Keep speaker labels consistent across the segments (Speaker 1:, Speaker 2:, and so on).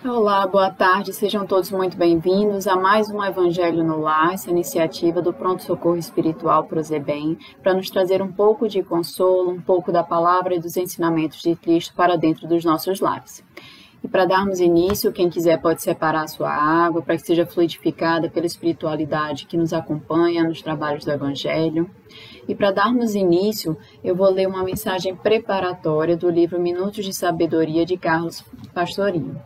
Speaker 1: Olá, boa tarde, sejam todos muito bem-vindos a mais um Evangelho no Lar, essa iniciativa do Pronto Socorro Espiritual Prozebem, para nos trazer um pouco de consolo, um pouco da palavra e dos ensinamentos de Cristo para dentro dos nossos lares. E para darmos início, quem quiser pode separar a sua água para que seja fluidificada pela espiritualidade que nos acompanha nos trabalhos do Evangelho. E para darmos início, eu vou ler uma mensagem preparatória do livro Minutos de Sabedoria de Carlos Pastorinho.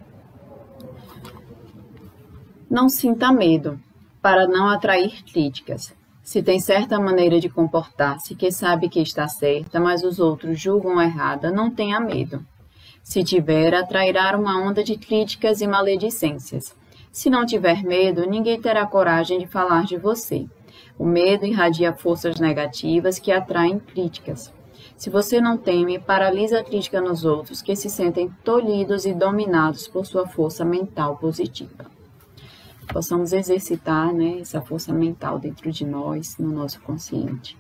Speaker 1: Não sinta medo, para não atrair críticas. Se tem certa maneira de comportar-se que sabe que está certa, mas os outros julgam errada, não tenha medo. Se tiver, atrairá uma onda de críticas e maledicências. Se não tiver medo, ninguém terá coragem de falar de você. O medo irradia forças negativas que atraem críticas. Se você não teme, paralisa a crítica nos outros que se sentem tolhidos e dominados por sua força mental positiva. Possamos exercitar, essa força mental dentro de nós, no nosso consciente.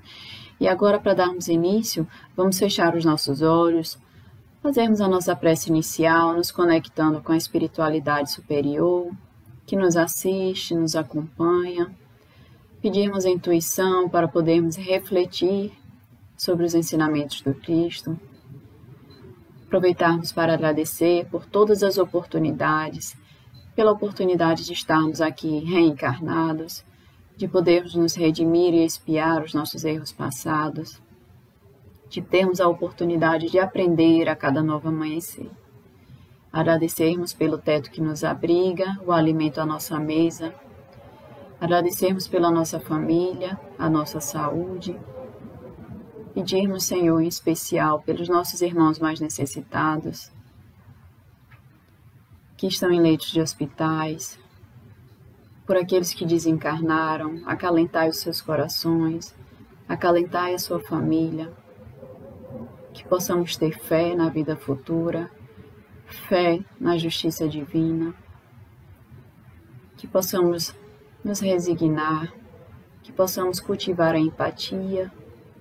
Speaker 1: E agora, para darmos início, vamos fechar os nossos olhos, fazermos a nossa prece inicial, nos conectando com a espiritualidade superior, que nos assiste, nos acompanha. Pedirmos a intuição para podermos refletir sobre os ensinamentos do Cristo. Aproveitarmos para agradecer por todas as oportunidades, pela oportunidade de estarmos aqui reencarnados, de podermos nos redimir e expiar os nossos erros passados, de termos a oportunidade de aprender a cada novo amanhecer. Agradecermos pelo teto que nos abriga, o alimento à nossa mesa, agradecermos pela nossa família, a nossa saúde, pedirmos, Senhor, em especial pelos nossos irmãos mais necessitados, que estão em leitos de hospitais, por aqueles que desencarnaram, acalentai os seus corações, acalentai a sua família, que possamos ter fé na vida futura, fé na justiça divina, que possamos nos resignar, que possamos cultivar a empatia,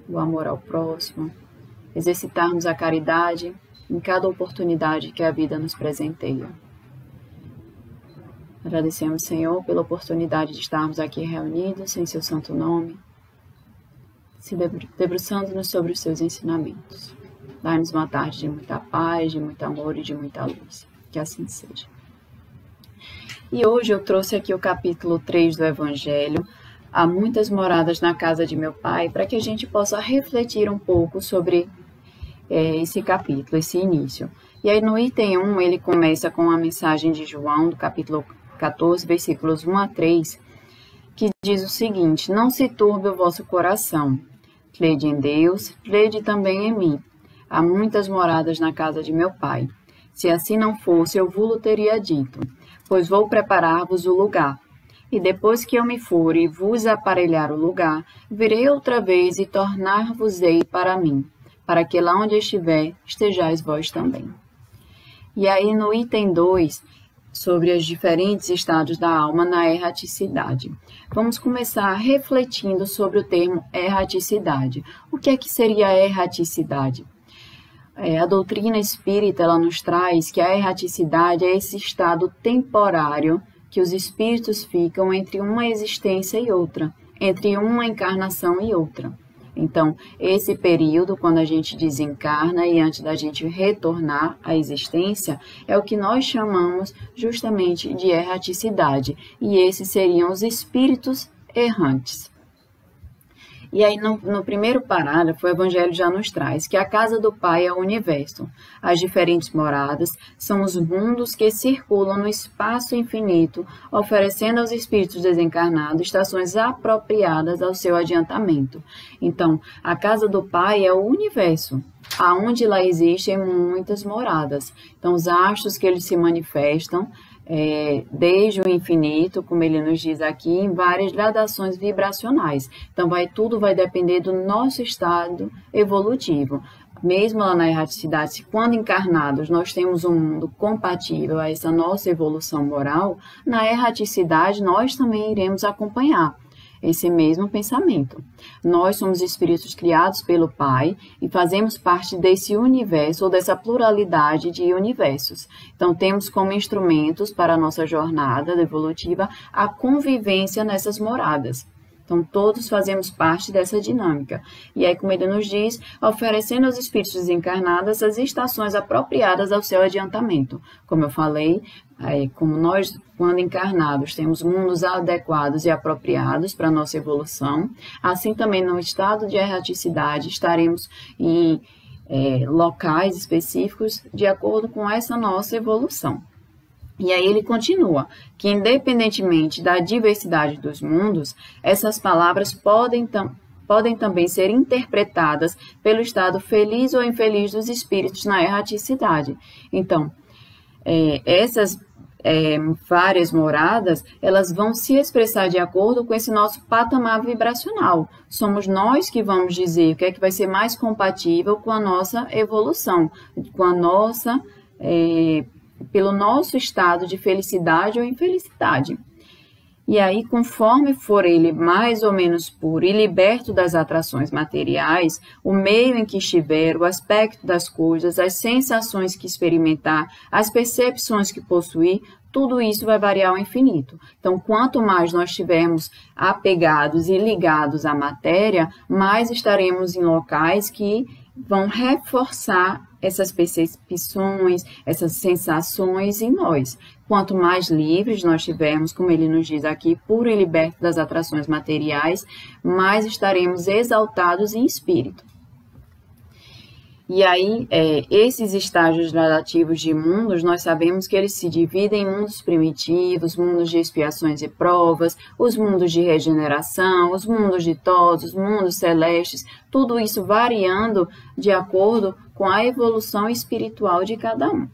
Speaker 1: o amor ao próximo, exercitarmos a caridade em cada oportunidade que a vida nos presenteia. Agradecemos, Senhor, pela oportunidade de estarmos aqui reunidos em seu santo nome, se debruçando-nos sobre os seus ensinamentos. Dai-nos uma tarde de muita paz, de muito amor e de muita luz. Que assim seja. E hoje eu trouxe aqui o capítulo 3 do Evangelho, Há muitas moradas na casa de meu pai, para que a gente possa refletir um pouco sobre esse capítulo, esse início. E aí no item 1 ele começa com a mensagem de João, do capítulo 14, versículos 1 a 3, que diz o seguinte: Não se turbe o vosso coração. Crede em Deus, crede também em mim. Há muitas moradas na casa de meu pai. Se assim não fosse, eu vos teria dito, pois vou preparar-vos o lugar. E depois que eu me for e vos aparelhar o lugar, virei outra vez e tornar-vos-ei para mim, para que lá onde estiver, estejais vós também. E aí no item 2, sobre os diferentes estados da alma na erraticidade. Vamos começar refletindo sobre o termo erraticidade. O que é que seria a erraticidade? A doutrina espírita ela nos traz que a erraticidade é esse estado temporário que os espíritos ficam entre uma existência e outra, entre uma encarnação e outra. Então, esse período, quando a gente desencarna e antes da gente retornar à existência, é o que nós chamamos justamente de erraticidade. E esses seriam os espíritos errantes. E aí, no primeiro parágrafo, o Evangelho já nos traz que a casa do Pai é o universo. As diferentes moradas são os mundos que circulam no espaço infinito, oferecendo aos espíritos desencarnados estações apropriadas ao seu adiantamento. Então, a casa do Pai é o universo, aonde lá existem muitas moradas. Então, os astros que eles se manifestam, desde o infinito, como ele nos diz aqui, em várias gradações vibracionais. Então, tudo vai depender do nosso estado evolutivo. Mesmo lá na erraticidade, se quando encarnados nós temos um mundo compatível a essa nossa evolução moral, na erraticidade nós também iremos acompanhar esse mesmo pensamento. Nós somos espíritos criados pelo Pai e fazemos parte desse universo ou dessa pluralidade de universos. Então, temos como instrumentos para a nossa jornada evolutiva a convivência nessas moradas. Então, todos fazemos parte dessa dinâmica. E aí, como ele nos diz, oferecendo aos espíritos desencarnados as estações apropriadas ao seu adiantamento. Como eu falei, como nós, quando encarnados, temos mundos adequados e apropriados para a nossa evolução, assim também no estado de erraticidade estaremos em locais específicos de acordo com essa nossa evolução. E aí ele continua, que independentemente da diversidade dos mundos, essas palavras podem também ser interpretadas pelo estado feliz ou infeliz dos espíritos na erraticidade. Então, essas várias moradas, elas vão se expressar de acordo com esse nosso patamar vibracional. Somos nós que vamos dizer o que é que vai ser mais compatível com a nossa evolução, com a nossa... pelo nosso estado de felicidade ou infelicidade. E aí, conforme for ele mais ou menos puro e liberto das atrações materiais, o meio em que estiver, o aspecto das coisas, as sensações que experimentar, as percepções que possuir, tudo isso vai variar ao infinito. Então, quanto mais nós estivermos apegados e ligados à matéria, mais estaremos em locais que vão reforçar essas percepções, essas sensações em nós. Quanto mais livres nós tivermos, como ele nos diz aqui, puro e liberto das atrações materiais, mais estaremos exaltados em espírito. E aí, esses estágios gradativos de mundos, nós sabemos que eles se dividem em mundos primitivos, mundos de expiações e provas, os mundos de regeneração, os mundos ditosos, os mundos celestes, tudo isso variando de acordo com a evolução espiritual de cada um.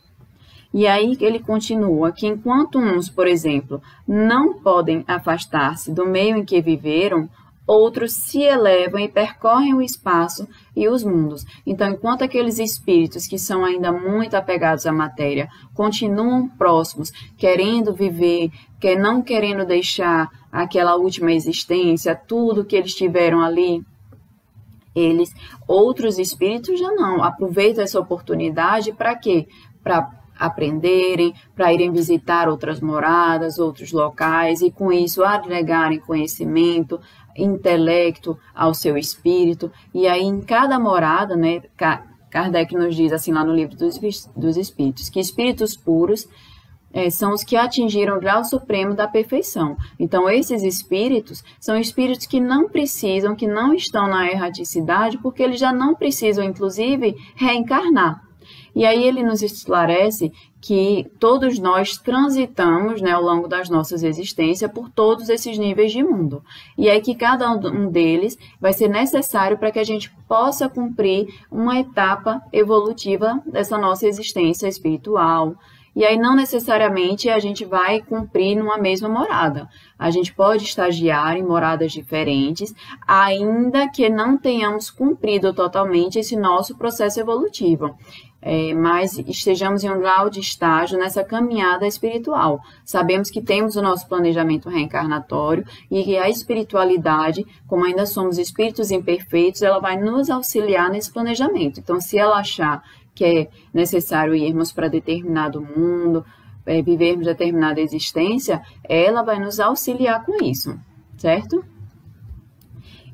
Speaker 1: E aí ele continua que enquanto uns, por exemplo, não podem afastar-se do meio em que viveram, outros se elevam e percorrem o espaço e os mundos. Então, enquanto aqueles espíritos que são ainda muito apegados à matéria continuam próximos, querendo viver, não querendo deixar aquela última existência, tudo que eles tiveram ali, outros espíritos já não. Aproveitam essa oportunidade para quê? Para aprenderem, para irem visitar outras moradas, outros locais e com isso agregarem conhecimento, intelecto ao seu espírito. E aí em cada morada, né, Kardec nos diz assim lá no livro dos Espíritos, que espíritos puros são os que atingiram o grau supremo da perfeição. Então esses espíritos são espíritos que não precisam, que não estão na erraticidade, porque eles já não precisam inclusive reencarnar. E aí ele nos esclarece que todos nós transitamos, né, ao longo das nossas existências por todos esses níveis de mundo. E aí que cada um deles vai ser necessário para que a gente possa cumprir uma etapa evolutiva dessa nossa existência espiritual. E aí não necessariamente a gente vai cumprir numa mesma morada. A gente pode estagiar em moradas diferentes, ainda que não tenhamos cumprido totalmente esse nosso processo evolutivo. Mas estejamos em um grau de estágio nessa caminhada espiritual. Sabemos que temos o nosso planejamento reencarnatório e que a espiritualidade, como ainda somos espíritos imperfeitos, ela vai nos auxiliar nesse planejamento. Então, se ela achar que é necessário irmos para determinado mundo, vivermos determinada existência, ela vai nos auxiliar com isso, certo?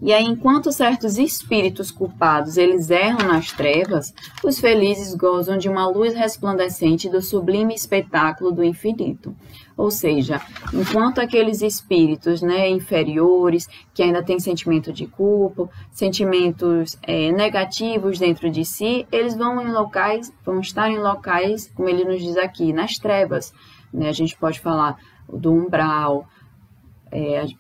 Speaker 1: E aí, enquanto certos espíritos culpados, eles erram nas trevas, os felizes gozam de uma luz resplandecente do sublime espetáculo do infinito. Ou seja, enquanto aqueles espíritos, né, inferiores, que ainda têm sentimento de culpa, sentimentos negativos dentro de si, eles vão estar em locais, como ele nos diz aqui, nas trevas. Né? A gente pode falar do umbral,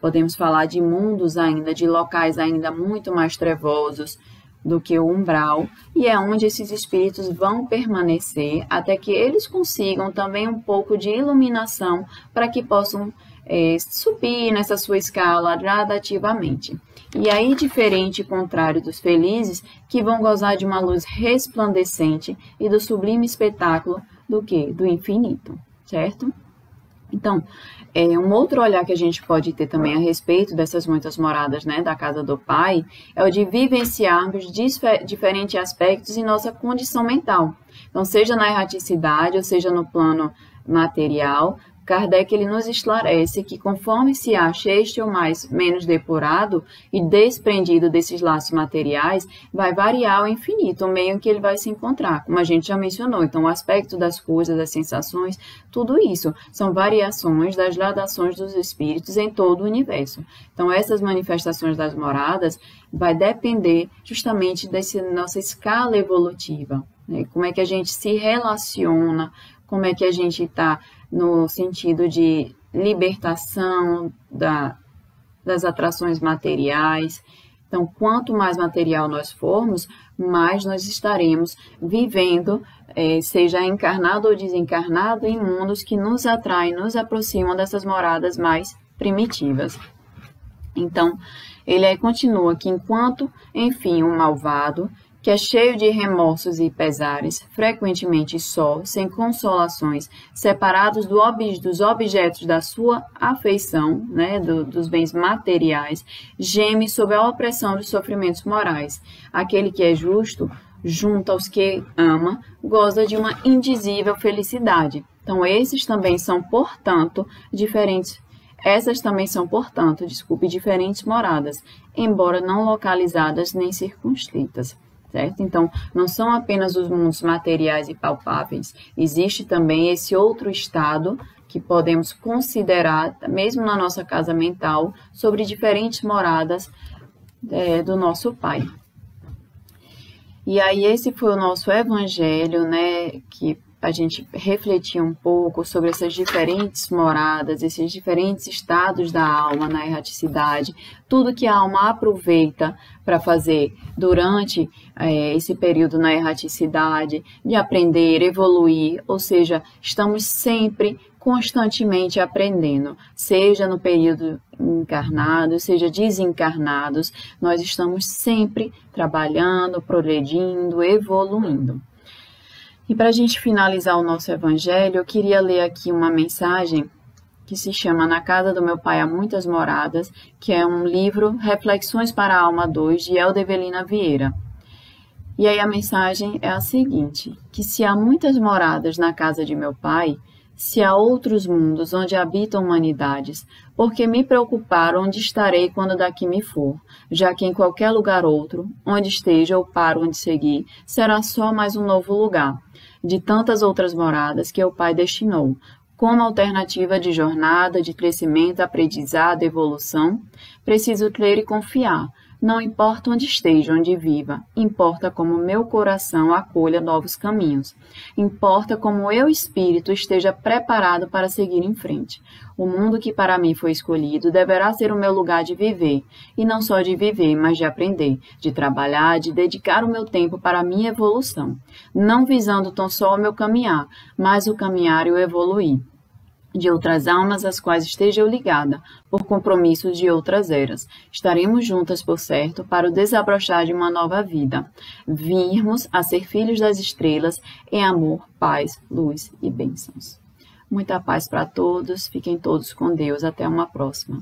Speaker 1: podemos falar de mundos ainda, de locais ainda muito mais trevosos do que o umbral, e é onde esses espíritos vão permanecer até que eles consigam também um pouco de iluminação para que possam subir nessa sua escala gradativamente. E aí, diferente e contrário dos felizes, que vão gozar de uma luz resplandecente e do sublime espetáculo do quê? Do infinito, certo? Então, um outro olhar que a gente pode ter também a respeito dessas muitas moradas, né, da casa do Pai, é o de vivenciarmos diferentes aspectos em nossa condição mental. Então, seja na erraticidade, ou seja no plano material, Kardec ele nos esclarece que conforme se acha este ou menos depurado e desprendido desses laços materiais, vai variar ao infinito o meio em que ele vai se encontrar, como a gente já mencionou. Então, o aspecto das coisas, das sensações, tudo isso são variações das gradações dos espíritos em todo o universo. Então, essas manifestações das moradas vai depender justamente dessa nossa escala evolutiva, né? Como é que a gente se relaciona, como é que a gente está no sentido de libertação das atrações materiais. Então, quanto mais material nós formos, mais nós estaremos vivendo, seja encarnado ou desencarnado, em mundos que nos atraem, nos aproximam dessas moradas mais primitivas. Então, ele aí continua que enquanto, enfim, o malvado, que é cheio de remorsos e pesares, frequentemente só, sem consolações, separados dos objetos da sua afeição, né, dos bens materiais, geme sob a opressão dos sofrimentos morais. Aquele que é justo, junto aos que ama, goza de uma indizível felicidade. Então, esses também são, portanto, diferentes. Essas também são, portanto, diferentes moradas, embora não localizadas nem circunscritas. Certo? Então, não são apenas os mundos materiais e palpáveis, existe também esse outro estado que podemos considerar, mesmo na nossa casa mental, sobre diferentes moradas do nosso Pai. E aí, esse foi o nosso evangelho, né, que a gente refletir um pouco sobre essas diferentes moradas, esses diferentes estados da alma na erraticidade, tudo que a alma aproveita para fazer durante esse período na erraticidade, de aprender, evoluir, ou seja, estamos sempre, constantemente aprendendo, seja no período encarnado, seja desencarnados, nós estamos sempre trabalhando, progredindo, evoluindo. E para a gente finalizar o nosso evangelho, eu queria ler aqui uma mensagem que se chama Na Casa do Meu Pai Há Muitas Moradas, que é um livro Reflexões para a Alma 2, de Helder Evelina Vieira. E aí a mensagem é a seguinte, que se há muitas moradas na casa de meu pai, se há outros mundos onde habitam humanidades, por que me preocupar onde estarei quando daqui me for, já que em qualquer lugar outro, onde esteja ou para onde seguir, será só mais um novo lugar, de tantas outras moradas que o Pai destinou, como alternativa de jornada, de crescimento, aprendizado, evolução, preciso crer e confiar. Não importa onde esteja, onde viva, importa como meu coração acolha novos caminhos. Importa como eu, espírito, esteja preparado para seguir em frente. O mundo que para mim foi escolhido deverá ser o meu lugar de viver, e não só de viver, mas de aprender, de trabalhar, de dedicar o meu tempo para a minha evolução, não visando tão só o meu caminhar, mas o caminhar e o evoluir de outras almas às quais esteja eu ligada, por compromissos de outras eras. Estaremos juntas, por certo, para o desabrochar de uma nova vida. Virmos a ser filhos das estrelas em amor, paz, luz e bênçãos. Muita paz para todos, fiquem todos com Deus, até uma próxima.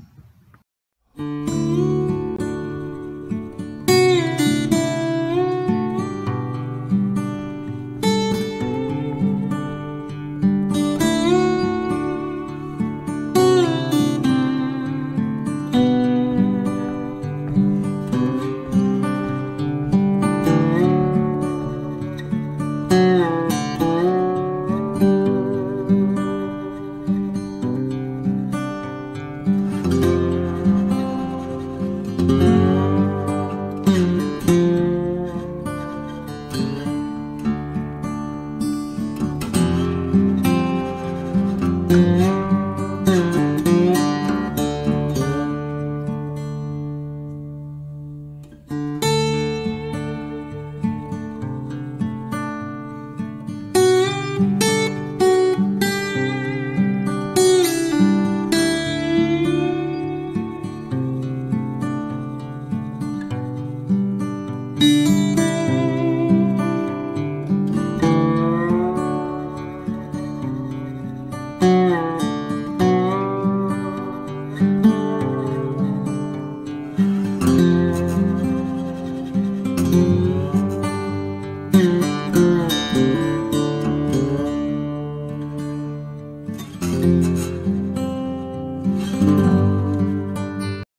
Speaker 1: Amém.